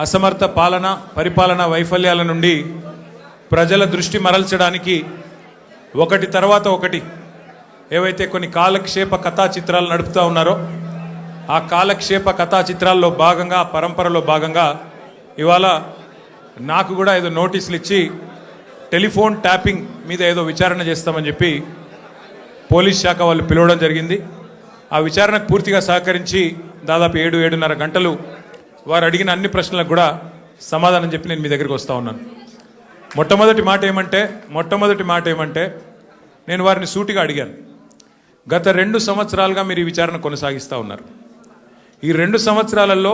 అసమర్థ పరిపాలన వైఫల్యాల నుండి ప్రజల దృష్టి మరల్చడానికి ఒకటి తర్వాత ఒకటి ఏవైతే కొన్ని కాలక్షేప కథా చిత్రాలు నడుపుతూ ఉన్నారో ఆ కాలక్షేప కథా చిత్రాల్లో భాగంగా పరంపరలో భాగంగా ఇవాళ నాకు కూడా ఏదో నోటీసులు ఇచ్చి టెలిఫోన్ ట్యాపింగ్ మీద ఏదో విచారణ చేస్తామని చెప్పి పోలీస్ శాఖ వాళ్ళు పిలవడం జరిగింది. ఆ విచారణకు పూర్తిగా సహకరించి దాదాపు 7-7:30 గంటలు వారు అడిగిన అన్ని ప్రశ్నలకు కూడా సమాధానం చెప్పి నేను మీ దగ్గరికి వస్తూ ఉన్నాను. మొట్టమొదటి మాట ఏమంటే నేను వారిని సూటిగా అడిగాను. గత 2 సంవత్సరాలుగా మీరు ఈ విచారణ కొనసాగిస్తూ ఉన్నారు. ఈ 2 సంవత్సరాలలో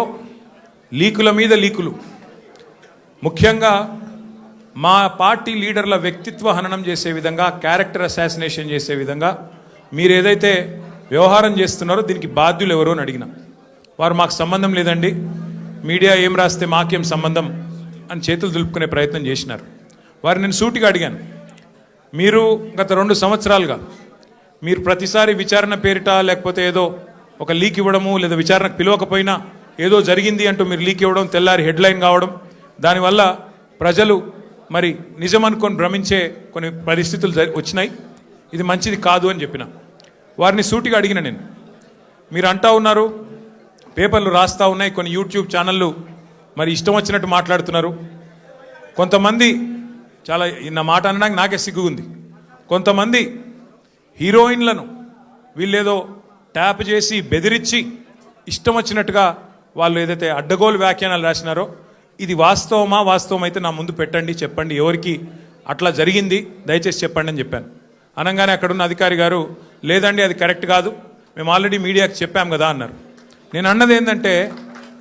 లీకుల మీద లీకులు, ముఖ్యంగా మా పార్టీ లీడర్ల వ్యక్తిత్వ హననం చేసే విధంగా, క్యారెక్టర్ అసాసినేషన్ చేసే విధంగా మీరు ఏదైతే వ్యవహారం చేస్తున్నారో దీనికి బాధ్యులు ఎవరో అని అడిగిన వారు మాకు సంబంధం లేదండి, మీడియా ఏం రాస్తే మాకేం సంబంధం అని చేతులు దులుపుకునే ప్రయత్నం చేసినారు. వారు నేను సూటిగా అడిగాను, మీరు గత 2 సంవత్సరాలుగా మీరు ప్రతిసారి విచారణ పేరిట లేకపోతే ఏదో ఒక లీక్ ఇవ్వడము, లేదా విచారణకు పిలవకపోయినా ఏదో జరిగింది అంటూ మీరు లీక్ ఇవ్వడం, తెల్లారి హెడ్లైన్ కావడం, దానివల్ల ప్రజలు మరి నిజం అనుకొని భ్రమించే కొన్ని పరిస్థితులు వచ్చినాయి. ఇది మంచిది కాదు అని చెప్పిన వారిని సూటిగా అడిగిన నేను. మీరు అంటా ఉన్నారు, పేపర్లు రాస్తూ ఉన్నాయి, కొన్ని యూట్యూబ్ ఛానళ్ళు మరి ఇష్టం వచ్చినట్టు మాట్లాడుతున్నారు. కొంతమంది చాలా నా మాట అనడానికి నాకే సిగ్గుంది. కొంతమంది హీరోయిన్లను వీళ్ళేదో ట్యాప్ చేసి బెదిరించి ఇష్టం వచ్చినట్టుగా వాళ్ళు ఏదైతే అడ్డగోలు వ్యాఖ్యానాలు రాసినారో ఇది వాస్తవం అయితే నా ముందు పెట్టండి, చెప్పండి ఎవరికి అట్లా జరిగింది దయచేసి చెప్పండి అని చెప్పాను. అనగానే అక్కడున్న అధికారి గారు లేదండి అది కరెక్ట్ కాదు, మేము ఆల్రెడీ మీడియాకి చెప్పాం కదా అన్నారు. నేను అన్నది ఏంటంటే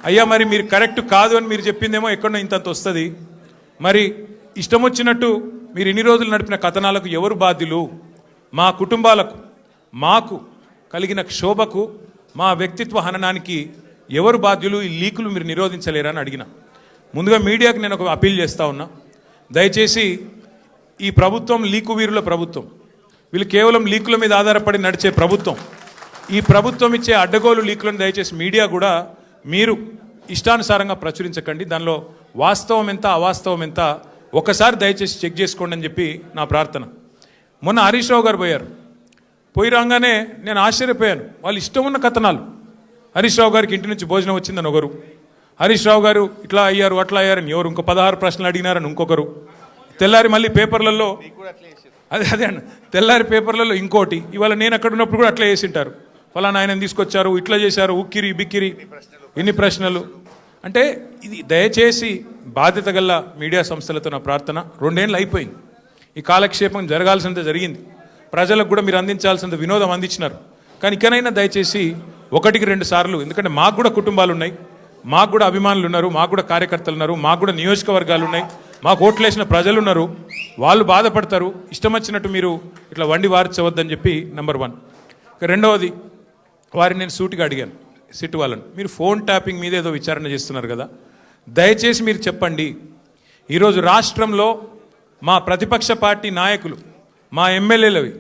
అయ్యా మరి మీరు కరెక్ట్ కాదు అని మీరు చెప్పిందేమో ఎక్కడో ఇంతంత వస్తుంది, మరి ఇష్టం వచ్చినట్టు మీరు ఇన్ని రోజులు నడిపిన కథనాలకు ఎవరు బాధ్యులు? మా కుటుంబాలకు, మాకు కలిగిన క్షోభకు, మా వ్యక్తిత్వ హననానికి ఎవరు బాధ్యులు? ఈ లీకులు మీరు నిరోధించలేరా అని అడిగిన. ముందుగా మీడియాకు నేను ఒక అపీల్ చేస్తూ ఉన్నా, దయచేసి ఈ ప్రభుత్వం లీకు వీరుల ప్రభుత్వం, వీళ్ళు కేవలం లీకుల మీద ఆధారపడి నడిచే ప్రభుత్వం. ఈ ప్రభుత్వం ఇచ్చే అడ్డగోలు లీకులను దయచేసి మీడియా కూడా మీరు ఇష్టానుసారంగా ప్రచురించకండి, దానిలో వాస్తవం ఎంత అవాస్తవం ఎంత ఒకసారి దయచేసి చెక్ చేసుకోండి అని చెప్పి నా ప్రార్థన. మొన్న హరీష్ రావు గారు పోయి రాగానే నేను ఆశ్చర్యపోయాను. వాళ్ళు ఇష్టం ఉన్న కథనాలు, హరీష్ రావు గారికి ఇంటి నుంచి భోజనం వచ్చిందని ఒకరు, హరీష్ రావు గారు ఇట్లా అయ్యారు అట్లా అయ్యారని ఎవరు, ఇంకో 16 ప్రశ్నలు అడిగినారని ఇంకొకరు, తెల్లారి మళ్ళీ పేపర్లలో అదే అండి తెల్లారి పేపర్లలో ఇంకోటి, ఇవాళ నేను అక్కడ ఉన్నప్పుడు కూడా అట్లా చేసింటారు, ఫలానా ఆయన తీసుకొచ్చారు, ఇట్లా చేశారు, ఉక్కిరి బిక్కిరి ఇన్ని ప్రశ్నలు. అంటే ఇది దయచేసి బాధ్యత గల మీడియా సంస్థలతో నా ప్రార్థన. 2 ఏళ్ళు అయిపోయింది, ఈ కాలక్షేపం జరగాల్సినంత జరిగింది, ప్రజలకు కూడా మీరు అందించాల్సినంత వినోదం అందించినారు. కానీ ఇకనైనా దయచేసి 1-2 సార్లు, ఎందుకంటే మాకు కూడా కుటుంబాలు ఉన్నాయి, మాకు కూడా అభిమానులు ఉన్నారు, మాకు కూడా కార్యకర్తలు ఉన్నారు, మాకు కూడా నియోజకవర్గాలు ఉన్నాయి, మాకు ఓట్లేసిన ప్రజలు ఉన్నారు, వాళ్ళు బాధపడతారు. ఇష్టం వచ్చినట్టు మీరు ఇట్లా వండి వార్చవద్దని చెప్పి నెంబర్ 1. రెండవది, వారిని నేను సూటిగా అడిగాను సిట్ వాళ్ళని, మీరు ఫోన్ ట్యాపింగ్ మీద ఏదో విచారణ చేస్తున్నారు కదా, దయచేసి మీరు చెప్పండి, ఈరోజు రాష్ట్రంలో మా ప్రతిపక్ష పార్టీ నాయకులు, మా ఎమ్మెల్యేలవి,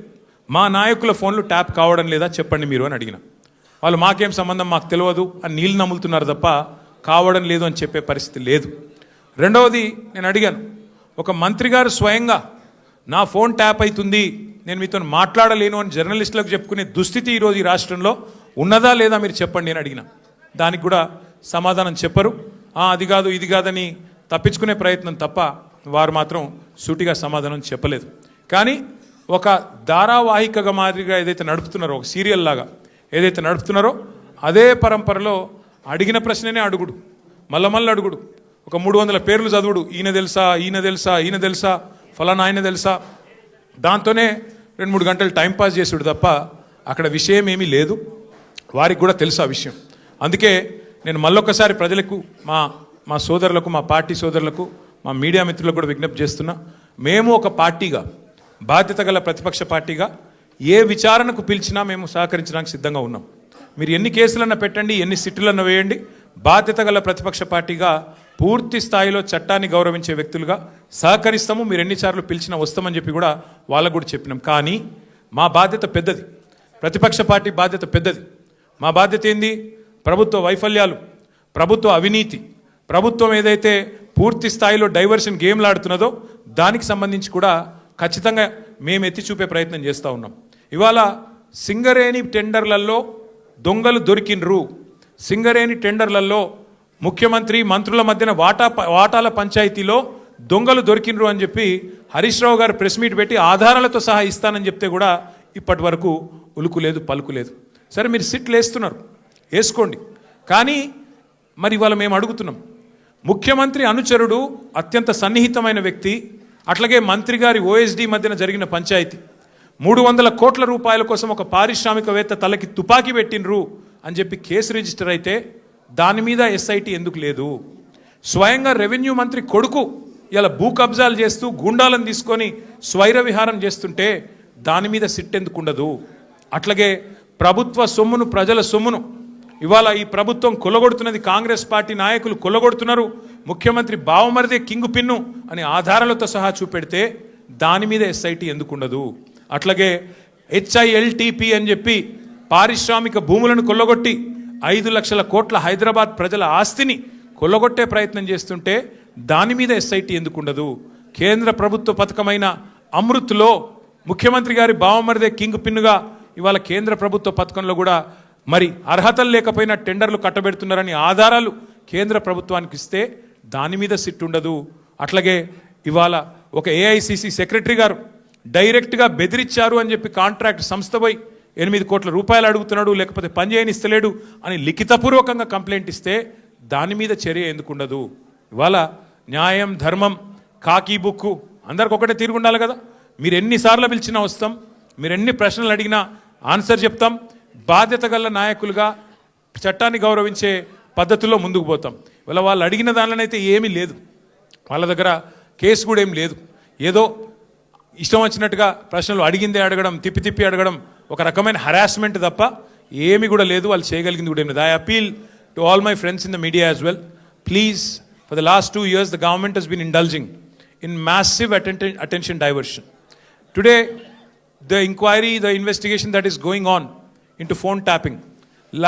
మా నాయకుల ఫోన్లు ట్యాప్ కావడం లేదా చెప్పండి మీరు అని అడిగిన. వాళ్ళు మాకేం సంబంధం, మాకు తెలియదు అని నీళ్ళు నమ్ములుతున్నారు తప్ప కావడం లేదు అని చెప్పే పరిస్థితి లేదు. రెండవది, నేను అడిగాను, ఒక మంత్రి గారు స్వయంగా నా ఫోన్ ట్యాప్ అవుతుంది, నేను మీతో మాట్లాడలేను అని జర్నలిస్టులకు చెప్పుకునే దుస్థితి ఈరోజు ఈ రాష్ట్రంలో ఉన్నదా లేదా మీరు చెప్పండి అని అడిగిన. దానికి కూడా సమాధానం చెప్పరు, అది కాదు ఇది కాదని తప్పించుకునే ప్రయత్నం తప్ప వారు మాత్రం సూటిగా సమాధానం చెప్పలేదు. కానీ ఒక ధారావాహికగా మాదిరిగా ఏదైతే నడుపుతున్నారో, ఒక సీరియల్ లాగా ఏదైతే నడుపుతున్నారో అదే పరంపరలో అడిగిన ప్రశ్ననే అడుగుడు, మళ్ళీ అడుగుడు, ఒక 300 పేర్లు చదువుడు, ఈయన తెలుసా ఫలానా ఆయన తెలుసా, దాంతోనే 2-3 గంటలు టైంపాస్ చేసుడు తప్ప అక్కడ విషయం ఏమీ లేదు. వారికి కూడా తెలుసు ఆ విషయం. అందుకే నేను మళ్ళొక్కసారి ప్రజలకు, మా సోదరులకు, మా పార్టీ సోదరులకు, మా మీడియా మిత్రులకు కూడా విజ్ఞప్తి చేస్తున్నా, మేము ఒక పార్టీగా, బాధ్యత గల ప్రతిపక్ష పార్టీగా ఏ విచారణకు పిలిచినా మేము సహకరించడానికి సిద్ధంగా ఉన్నాం. మీరు ఎన్ని కేసులన్నా పెట్టండి, ఎన్ని సిట్టులన్నా వేయండి, బాధ్యత గల ప్రతిపక్ష పార్టీగా పూర్తి స్థాయిలో చట్టాన్ని గౌరవించే వ్యక్తులుగా సహకరిస్తాము. మీరు ఎన్నిసార్లు పిలిచినా వస్తామని చెప్పి కూడా వాళ్ళకు కూడా చెప్పినాం. కానీ మా బాధ్యత పెద్దది, ప్రతిపక్ష పార్టీ బాధ్యత పెద్దది. మా బాధ్యత ఏంది? ప్రభుత్వ వైఫల్యాలు, ప్రభుత్వ అవినీతి, ప్రభుత్వం ఏదైతే పూర్తి స్థాయిలో డైవర్షన్ గేమ్లు ఆడుతున్నదో దానికి సంబంధించి కూడా ఖచ్చితంగా మేము ఎత్తి చూపే ప్రయత్నం చేస్తూ ఉన్నాం. ఇవాళ సింగరేణి టెండర్లలో దొంగలు దొరికినరు, సింగరేణి టెండర్లలో ముఖ్యమంత్రి మంత్రుల మధ్యన వాటాల పంచాయతీలో దొంగలు దొరికినరు అని చెప్పి హరీష్ రావు గారు ప్రెస్ మీట్ పెట్టి ఆధారాలతో సహా ఇస్తానని చెప్తే కూడా ఇప్పటి వరకు ఉలుకు లేదు పలుకు లేదు. సరే మీరు సిట్లు వేస్తున్నారు, వేసుకోండి, కానీ మరి ఇవాళ మేము అడుగుతున్నాం, ముఖ్యమంత్రి అనుచరుడు అత్యంత సన్నిహితమైన వ్యక్తి, అట్లాగే మంత్రి గారి ఓఎస్డీ మధ్యన జరిగిన పంచాయతీ 300 కోట్ల రూపాయల కోసం ఒక పారిశ్రామికవేత్త తలకి తుపాకీ పెట్టినరు అని చెప్పి కేసు రిజిస్టర్ అయితే దాని మీద ఎస్ఐటి ఎందుకు లేదు? స్వయంగా రెవెన్యూ మంత్రి కొడుకు ఇలా భూ కబ్జాలు చేస్తూ గుండాలను తీసుకొని స్వైర విహారం చేస్తుంటే దాని మీద సిట్ ఎందుకు ఉండదు? అట్లాగే ప్రభుత్వ సొమ్మును, ప్రజల సొమ్మును ఇవాళ ఈ ప్రభుత్వం కొల్లగొడుతున్నది, కాంగ్రెస్ పార్టీ నాయకులు కొల్లగొడుతున్నారు, ముఖ్యమంత్రి బావమరిదే కింగు పిన్ను అని ఆధారాలతో సహా చూపెడితే దాని మీద ఎస్ఐటి ఎందుకు ఉండదు? అట్లాగే HILTP అని చెప్పి పారిశ్రామిక భూములను కొల్లగొట్టి 5 లక్షల కోట్ల హైదరాబాద్ ప్రజల ఆస్తిని కొల్లగొట్టే ప్రయత్నం చేస్తుంటే దాని మీద ఎస్ఐటి ఎందుకు ఉండదు? కేంద్ర ప్రభుత్వ పథకమైన అమృత్లో ముఖ్యమంత్రి గారి బావమరిదే కింగ్ పిన్నుగా ఇవాళ కేంద్ర ప్రభుత్వ పథకంలో కూడా మరి అర్హతలు లేకపోయినా టెండర్లు కట్టబెడుతున్నారని ఆధారాలు కేంద్ర ప్రభుత్వానికి ఇస్తే దాని మీద సిట్ ఉండదు. అట్లాగే ఇవాళ ఒక AICC సెక్రటరీ గారు డైరెక్ట్గా బెదిరించారు అని చెప్పి కాంట్రాక్ట్ సంస్థ పోయి 8 కోట్ల రూపాయలు అడుగుతున్నాడు, లేకపోతే పని చేయనిస్తలేడు అని లిఖితపూర్వకంగా కంప్లైంట్ ఇస్తే దాని మీద చర్య ఎందుకు ఉండదు? ఇవాళ న్యాయం, ధర్మం, కాకి బుక్కు అందరికి ఒకటే తీరుగు ఉండాలి కదా. మీరు ఎన్నిసార్లు పిలిచినా వస్తాం, మీరు ఎన్ని ప్రశ్నలు అడిగినా ఆన్సర్ చెప్తాం. బాధ్యత గల నాయకులుగా చట్టాన్ని గౌరవించే పద్ధతుల్లో ముందుకు పోతాం. ఇవాళ వాళ్ళు అడిగిన దానిలోనైతే ఏమీ లేదు, వాళ్ళ దగ్గర కేసు కూడా ఏం లేదు. ఏదో ఇష్టం వచ్చినట్టుగా ప్రశ్నలు అడిగిందే అడగడం, తిప్పి తిప్పి అడగడం ఒక రకమైన హరాస్మెంట్ తప్ప ఏమి కూడా లేదు. వాళ్ళు చేయగలిగింది కూడా ఏమి లేదు. I appeal to all my friends in the media as well, please, for the last 2 years the government has been indulging in massive attention diversion. Today the inquiry, the investigation that is going on into phone tapping,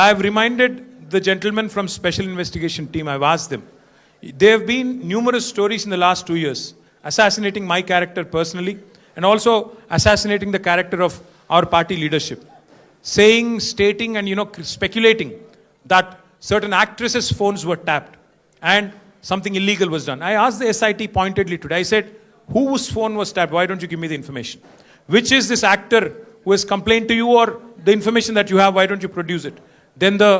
I have reminded the gentlemen from special investigation team, I have asked them, there have been numerous stories in the last 2 years assassinating my character personally and also assassinating the character of our party leadership, saying, stating and speculating that certain actresses' phones were tapped and something illegal was done. I asked the SIT pointedly today, I said, whose phone was tapped? Why don't you give me the information? Which is this actor who has complained to you, or the information that you have, why don't you produce it? Then the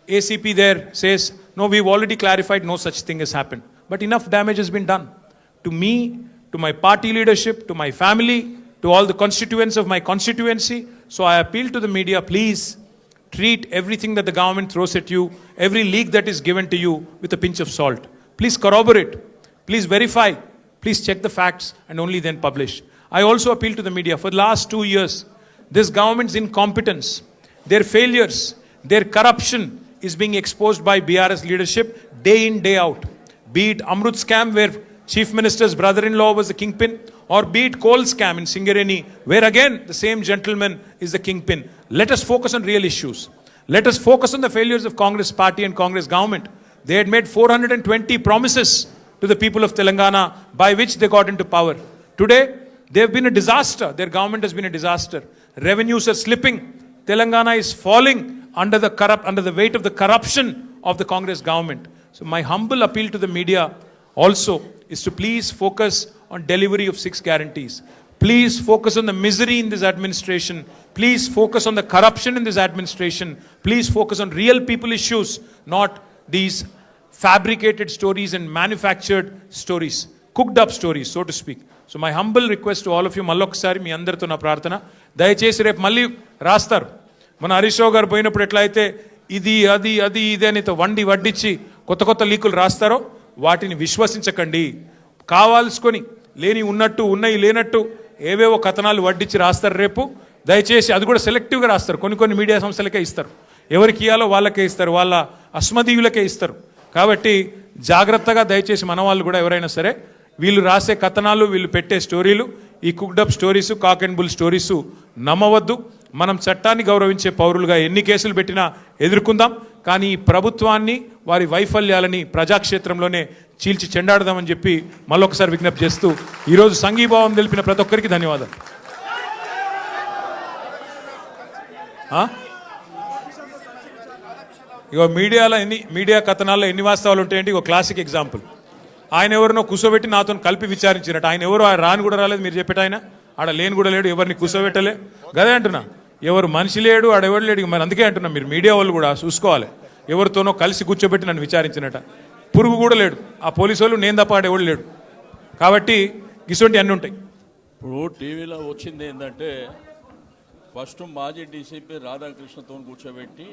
ACP there says, no, we've already clarified, no such thing has happened. But enough damage has been done to me, to my party leadership, to my family, to all the constituents of my constituency. So I appeal to the media, please treat everything that the government throws at you, every leak that is given to you, with a pinch of salt. Please corroborate, please verify, please check the facts and only then publish. I also appeal to the media, for the last 2 years, this government's incompetence, their failures, their corruption is being exposed by BRS leadership day in, day out. Be it Amrut scam where Chief Minister's brother-in-law was the kingpin, or be it coal scam in Singareni where again the same gentleman is the kingpin. Let us focus on real issues. Let us focus on the failures of Congress party and Congress government. They had made 420 promises to the people of Telangana by which they got into power. Today, they have been a disaster. Their government has been a disaster. Revenues are slipping. Telangana is falling under the weight of the corruption of the Congress government. So my humble appeal to the media also is to please focus on delivery of 6 guarantees. Please focus on the misery in this administration. Please focus on the corruption in this administration. Please focus on real people issues, not these fabricated stories and manufactured stories, cooked up stories, so to speak. So my humble request to all of you, మళ్ళొకసారి మీ అందరితో నా ప్రార్థన, దయచేసి రేపు మళ్ళీ రాస్తారు. మన హరీష్ రావు గారు పోయినప్పుడు ఎట్లయితే ఇది అది అది ఇది అని వడ్డించి కొత్త లీకులు రాస్తారో వాటిని విశ్వసించకండి. కావాల్సుకొని లేని ఉన్నట్టు, ఉన్నాయి లేనట్టు ఏవేవో కథనాలు వడ్డించి రాస్తారు రేపు. దయచేసి అది కూడా సెలెక్టివ్గా రాస్తారు. కొన్ని మీడియా సంస్థలకే ఇస్తారు, ఎవరికి ఇవ్వాలో వాళ్ళకే ఇస్తారు, వాళ్ళ అస్మదీయులకే ఇస్తారు. కాబట్టి జాగ్రత్తగా దయచేసి మన వాళ్ళు కూడా ఎవరైనా సరే వీళ్ళు రాసే కథనాలు, వీళ్ళు పెట్టే స్టోరీలు, ఈ cooked up stories, cock and bull stories నమ్మవద్దు. మనం చట్టాన్ని గౌరవించే పౌరులుగా ఎన్ని కేసులు పెట్టినా ఎదుర్కొందాం. కానీ ఈ ప్రభుత్వాన్ని వారి వైఫల్యాలని ప్రజాక్షేత్రంలోనే చీల్చి చెండాడదామని చెప్పి మళ్ళొకసారి విజ్ఞప్తి చేస్తూ ఈరోజు సంఘీభావం తెలిపిన ప్రతి ఒక్కరికి ధన్యవాదాలు. ఇగో మీడియా కథనాల్లో ఎన్ని వాస్తవాలు ఉంటాయంటే ఇగో క్లాసిక్ ఎగ్జాంపుల్. ఆయన ఎవరినో కూర్చోబెట్టి నాతో కలిపి విచారించినట్టు. ఆయన ఎవరు రాని కూడా రాలేదు, మీరు చెప్పేట ఆయన ఆడ లేని కూడా లేడు, ఎవరిని కూర్చోబెట్టలే. గదే అంటున్నా, ఎవరు మనిషి లేడు ఆడెవడు లేడు. మరి అందుకే అంటున్నా, మీరు మీడియా వాళ్ళు కూడా చూసుకోవాలి. ఎవరితోనో కలిసి కూర్చోబెట్టి నన్ను విచారించినట. పురుగు కూడా లేడు ఆ పోలీసు వాళ్ళు, నేను తప్ప ఆడెవడు లేడు. కాబట్టి ఇటువంటి అన్నీ ఉంటాయి. ఇప్పుడు టీవీలో వచ్చింది ఏంటంటే ఫస్ట్ మాజీ డీసీపీ రాధాకృష్ణతో కూర్చోబెట్టి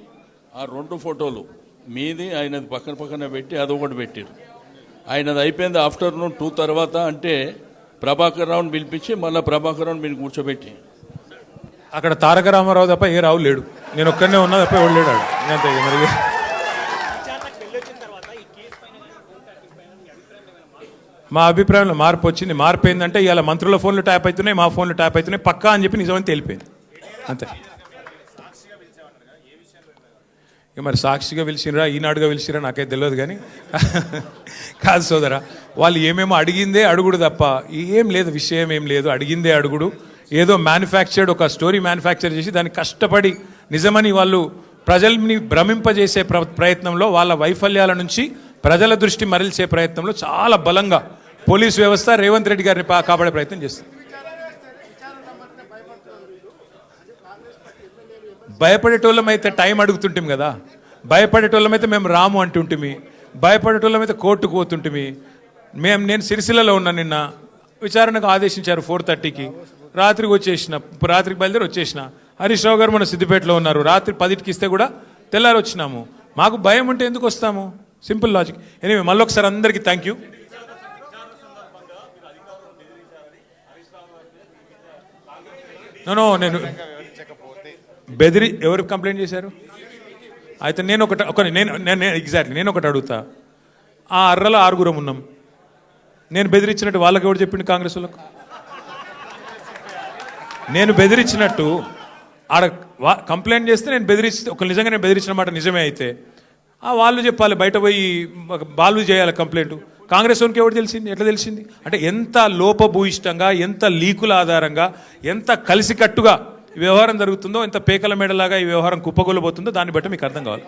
ఆ 2 ఫోటోలు మీది ఆయనది పక్కన పక్కన పెట్టి అదొకటి పెట్టారు. ఆయనది అయిపోయింది ఆఫ్టర్నూన్ 2 తర్వాత. అంటే ప్రభాకర్ రావుని పిలిపించి మళ్ళీ ప్రభాకర్ రావుని మీరు కూర్చోబెట్టి అక్కడ తారక రామారావు తప్ప ఏ రావు లేడు, నేను ఒక్కడనే ఉన్నా తప్ప ఎవడు లేడు. అంతే మరి. మా అభిప్రాయంలో మార్పు వచ్చింది. మార్పు ఏంటంటే ఇవాళ మంత్రుల ఫోన్లు ట్యాప్ అవుతున్నాయి, మా ఫోన్లు ట్యాప్ అవుతున్నాయి, పక్కా అని చెప్పి నిజమని తెలిపోయింది. అంతే. ఇక మరి సాక్షిగా పిలిచినరా ఈనాడుగా పిలిచిరా నాకైతే తెలియదు, కానీ కాదు సోదరా, వాళ్ళు ఏమేమో అడిగిందే అడుగుడు తప్ప ఏం లేదు, విషయం ఏం లేదు. అడిగిందే అడుగుడు, ఏదో మ్యానుఫ్యాక్చర్డ్ ఒక స్టోరీ మ్యానుఫ్యాక్చర్ చేసి దాన్ని కష్టపడి నిజమని వాళ్ళు ప్రజల్ని భ్రమింపజేసే ప్రయత్నంలో, వాళ్ళ వైఫల్యాల నుంచి ప్రజల దృష్టి మరల్చే ప్రయత్నంలో చాలా బలంగా పోలీసు వ్యవస్థ రేవంత్ రెడ్డి గారిని కాపాడే ప్రయత్నం చేస్తుంది. భయపడేటోళ్ళమైతే టైం అడుగుతుంటాం కదా, భయపడేటోళ్ళమైతే మేము రాము అంటుంటిమి, భయపడేటోళ్ళమైతే కోర్టుకు పోతుంటిమి. నేను సిరిసిల్లలో ఉన్నా, నిన్న విచారణకు ఆదేశించారు 4:30కి, రాత్రికి వచ్చేసిన, రాత్రికి బయలుదేరి వచ్చేసిన. హరీష్ రావు గారు మన సిద్దిపేటలో ఉన్నారు, రాత్రి 10కి ఇస్తే కూడా తెల్లారి వచ్చినాము. మాకు భయం ఉంటే ఎందుకు వస్తాము? Simple logic. ఎనివే మళ్ళొకసారి అందరికీ థ్యాంక్ యూ. నేను ఎవరు కంప్లైంట్ చేశారు? అయితే నేను ఒకటి అడుగుతా. ఆ అర్రలో 6 ఉన్నాం, నేను బెదిరించినట్టు వాళ్ళకి ఎవరు చెప్పిండు? కాంగ్రెస్ వాళ్ళకు నేను బెదిరించినట్టు ఆడ కంప్లైంట్ చేస్తే నేను నిజంగా నేను బెదిరించిన మాట నిజమే అయితే వాళ్ళు చెప్పాలి, బయట పోయి వాళ్ళు చేయాలి కంప్లైంట్. కాంగ్రెస్ వానికి ఎవరు తెలిసింది? ఎట్లా తెలిసింది? అంటే ఎంత లోపభూయిష్టంగా, ఎంత లీకుల ఆధారంగా, ఎంత కలిసికట్టుగా ఈ వ్యవహారం జరుగుతుందో, ఎంత పేకల మేడలాగా ఈ వ్యవహారం కుప్పగొల్లబోతుందో దాన్ని బట్టి మీకు అర్థం కావాలి.